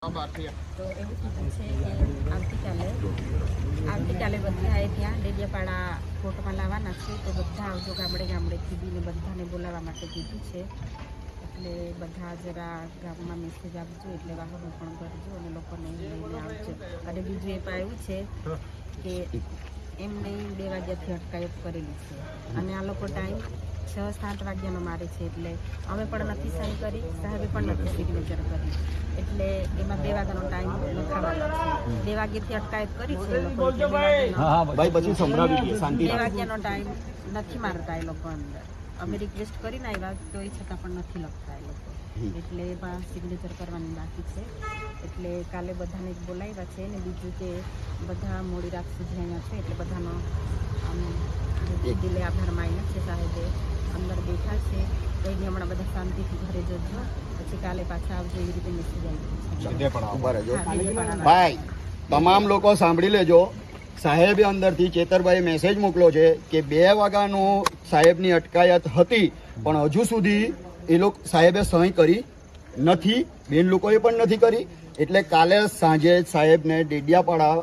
તો એવું કીધું છે કે આવતીકાલે બધાએ ત્યાં ડેડિયાપાડા કોર્ટમાં લાવવાના છે. તો બધા આવજો, ગામડે ગામડેથી બીને બધાને બોલાવવા માટે કીધું છે. એટલે બધા જરા ગામમાં મેસેજ આપજો, એટલે વાહનો પણ કરજો અને લોકોને લઈને આવજો. અને બીજું એ પાયું છે કે એમને 2 વાગ્યાથી અટકાયત કરેલી છે અને આ લોકો ટાઈમ 6-7 વાગ્યાનો મારે છે. એટલે અમે પણ નથી સાઈન કરી, સાહેબે પણ નથી સિગ્નેચર કરી, એટલે એમાં 2 વાગ્યાનો ટાઈમ લખાવાનો છે. 2 વાગ્યાથી અટકાયત કરી છે એ લોકો. 2 વાગ્યાનો ટાઈમ નથી મારતા એ લોકો અંદર. અમે રિક્વેસ્ટ કરીને આવ્યા તો એ છતાં પણ નથી લખતા એ લોકો, એટલે એમાં સિગ્નેચર કરવાની બાકી છે. એટલે કાલે બધાને બોલાવ્યા છે. ને બીજું કે બધા મોડી રાત સુધી અહીંયા છે, એટલે બધાનો દિલે આભાર માન્યો છે. સાહેબે અંદર બેઠા છે, કહીને હમણાં બધા શાંતિથી ઘરે જજો, પછી કાલે પાછા આવજો, એવી રીતે મેસેજ આવ્યો. ભાઈ તમામ લોકો સાંભળી લેજો, સાહેબે અંદરથી ચેતરભાઈ મેસેજ મોકલો છે કે 2 વાગ્યાનું સાહેબની અટકાયત હતી, પણ હજુ સુધી એ લોકો સાહેબે સહી કરી નથી, બેન લોકોએ પણ નથી કરી. એટલે કાલે સાંજે સાહેબને ડેડિયાપાડા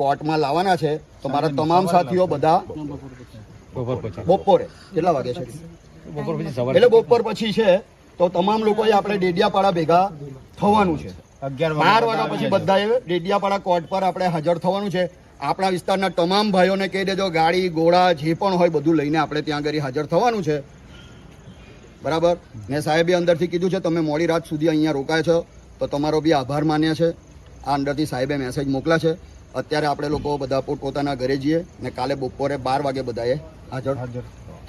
કોર્ટમાં લાવવાના છે. તો મારા તમામ સાથીઓ બધા બપોરે કેટલા વાગે છે? એટલે બપોર પછી છે. તો તમામ લોકોએ આપણે ડેડિયાપાડા ભેગા થવાનું છે. 12 વાગ્યા પછી બધાએ ડેડિયાપાડા કોર્ટ પર આપણે હાજર થવાનું છે. આપણા વિસ્તારના તમામ ભાઈઓને કહી દેજો, ગાડી ઘોડા જે પણ હોય બધું લઈને આપણે ત્યાં આગળ હાજર થવાનું છે, બરાબર? ને સાહેબે અંદરથી કીધું છે તમે મોડી રાત સુધી અહીંયા રોકાય છો, તો તમારો બી આભાર માન્ય છે. આ અંદરથી સાહેબે મેસેજ મોકલા છે. અત્યારે આપણે લોકો બધા પોતપોતાના ઘરે જઈએ ને કાલે બપોરે 12 વાગે બધાએ હાજર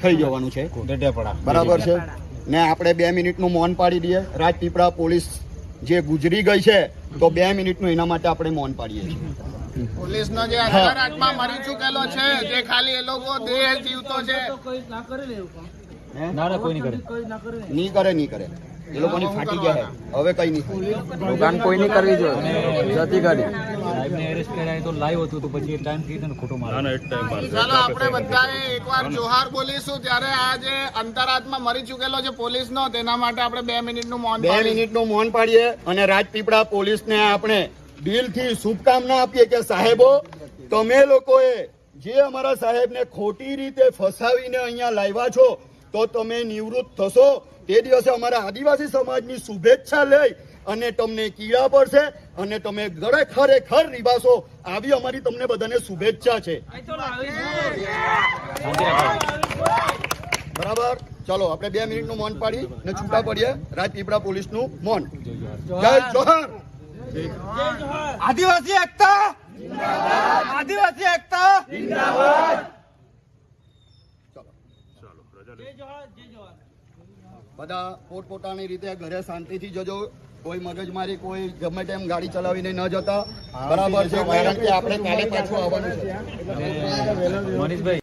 થઈ જવાનું છે, બરાબર છે? ને આપણે 2 મિનિટનું મૌન પાડી દઈએ. રાજપીપળા પોલીસ જે ગુજરી ગઈ છે, તો 2 મિનિટનું એના માટે આપણે મૌન પાડીએ છીએ. પોલીસનો જે અંતરાત્મા મરી ચૂકેલો છે, જે ખાલી એ લોકો દેહ જીવતો છે, નહીં કરે એ લોકોની ફાટી ગયા. હવે કઈ નહીં, દુકાન કોઈ નહીં કરવી જોઈએ. જતી ગાડી સાહેબને એરેસ્ટ કર્યા તો લાઈવ હતું, તો પછી ટાઈમ થઈ ગયો ને ખોટો માર. ચાલો આપણે બધાએ એકવાર જોહાર બોલીશું. ત્યારે આ જે અંતરાત્મા મરી ચૂકેલો છે પોલીસનો, તેના માટે આપણે 2 મિનિટનું મૌન 2 મિનિટનું મૌન પાડીએ. અને રાજપીપળા પોલીસને આપણે દિલથી શુભકામના આપીએ કે સાહેબો, તમે લોકોએ જે અમારા સાહેબને ખોટી રીતે ફસાવીને અહીંયા લાવ્યા છો, તો તમે નિવૃત્ત થશો તે દિવસે અમારા આદિવાસી સમાજની શુભેચ્છા લઈ અને તમને કીડા પડશે અને તમે ખરેખર નિભાશો, આવી અમારી તમને બધાને શુભેચ્છા છે, બરાબર? ચલો આપણે 2 મિનિટનું મૌન પાડી ને છૂટા પડીએ. રાજપીપળા પોલીસનું મૌન. જય જોહર. આદિવાસી એકતા, આદિવાસી એકતા જિંદાબાદ. બધા પોતપોતાની રીતે ઘરે શાંતિથી જજો. કોઈ મગજમારી, કોઈ ગમે તેમ ગાડી ચલાવીને ન જતા, બરાબર છે? કારણ કે આપણે કાલે પાછું આવવાનું છે. મનીષભાઈ